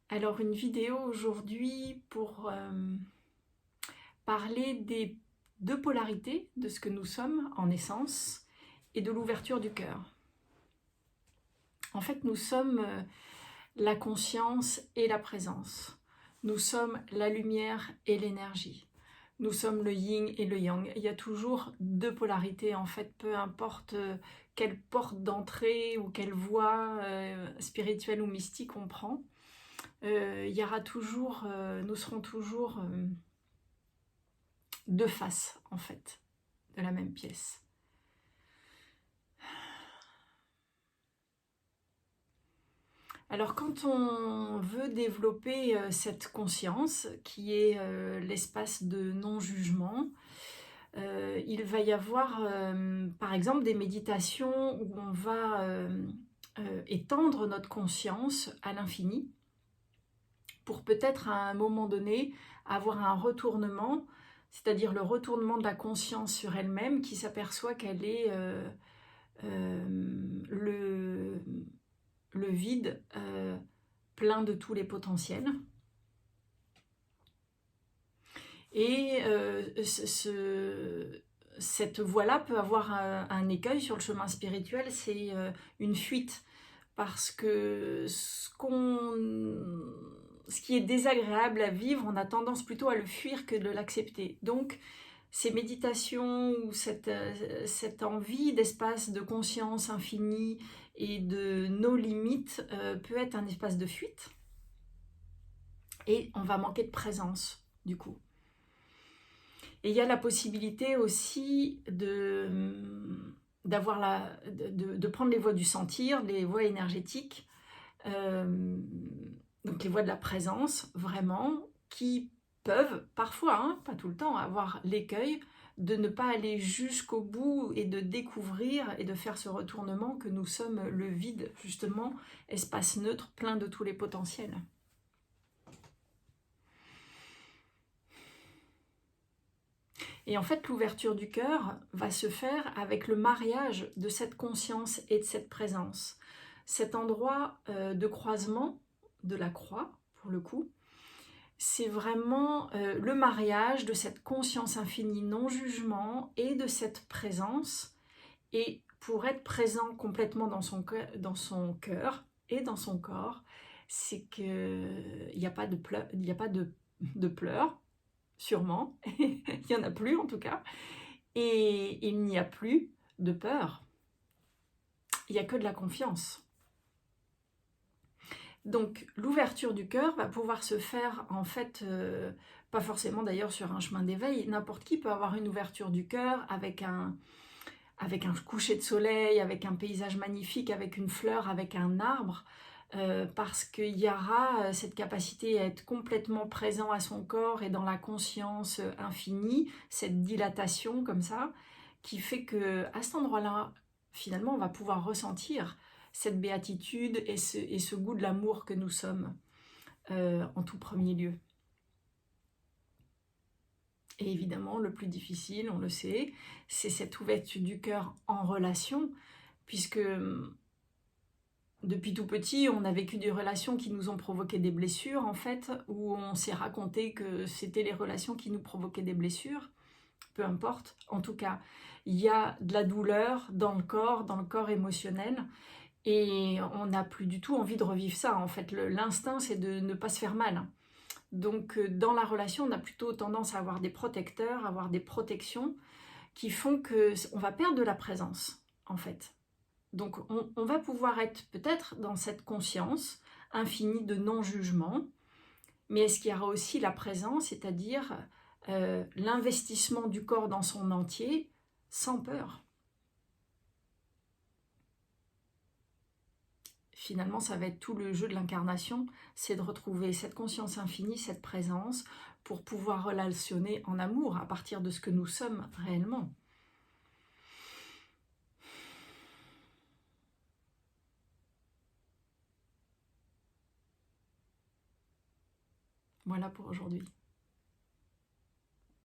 Alors une vidéo aujourd'hui pour parler des deux polarités de ce que nous sommes en essence et de l'ouverture du cœur. En fait, nous sommes la conscience et la présence. Nous sommes la lumière et l'énergie. Nous sommes le yin et le yang. Il y a toujours deux polarités, en fait, peu importe quelle porte d'entrée ou quelle voie spirituelle ou mystique on prend. Il y aura toujours, nous serons toujours deux faces, en fait, de la même pièce. Alors quand on veut développer cette conscience, qui est l'espace de non-jugement, il va y avoir par exemple des méditations où on va étendre notre conscience à l'infini pour peut-être à un moment donné avoir un retournement, c'est-à-dire le retournement de la conscience sur elle-même qui s'aperçoit qu'elle est le vide plein de tous les potentiels. Et cette voie-là peut avoir un écueil sur le chemin spirituel, c'est une fuite. Parce que ce qui est désagréable à vivre, on a tendance plutôt à le fuir que de l'accepter. Donc, ces méditations ou cette envie d'espace de conscience infinie et de nos limites peut être un espace de fuite. Et on va manquer de présence, du coup. Et il y a la possibilité aussi de prendre les voies du sentir, les voies énergétiques, donc les voies de la présence, vraiment, qui peuvent parfois, pas tout le temps, avoir l'écueil de ne pas aller jusqu'au bout et de découvrir et de faire ce retournement que nous sommes le vide, justement, espace neutre, plein de tous les potentiels. Et en fait, l'ouverture du cœur va se faire avec le mariage de cette conscience et de cette présence. Cet endroit de croisement de la croix, pour le coup, c'est vraiment le mariage de cette conscience infinie non-jugement et de cette présence. Et pour être présent complètement dans son cœur et dans son corps, c'est qu'il n'y a pas de pleurs, sûrement, il n'y en a plus en tout cas, et il n'y a plus de peur, il n'y a que de la confiance. Donc l'ouverture du cœur va pouvoir se faire en fait, pas forcément d'ailleurs sur un chemin d'éveil, n'importe qui peut avoir une ouverture du cœur avec un coucher de soleil, avec un paysage magnifique, avec une fleur, avec un arbre, parce qu'il y aura cette capacité à être complètement présent à son corps et dans la conscience infinie, cette dilatation comme ça, qui fait qu'à cet endroit-là, finalement, on va pouvoir ressentir cette béatitude et ce goût de l'amour que nous sommes en tout premier lieu. Et évidemment, le plus difficile, on le sait, c'est cette ouverture du cœur en relation, puisque depuis tout petit, on a vécu des relations qui nous ont provoqué des blessures, en fait, où on s'est raconté que c'était les relations qui nous provoquaient des blessures. Peu importe, en tout cas, il y a de la douleur dans le corps émotionnel, et on n'a plus du tout envie de revivre ça. En fait, l'instinct, c'est de ne pas se faire mal. Donc, dans la relation, on a plutôt tendance à avoir des protecteurs, à avoir des protections qui font qu'on va perdre de la présence, en fait. Donc, on va pouvoir être peut-être dans cette conscience infinie de non-jugement, mais est-ce qu'il y aura aussi la présence, c'est-à-dire l'investissement du corps dans son entier, sans peur? Finalement, ça va être tout le jeu de l'incarnation, c'est de retrouver cette conscience infinie, cette présence, pour pouvoir relationner en amour à partir de ce que nous sommes réellement. Voilà pour aujourd'hui.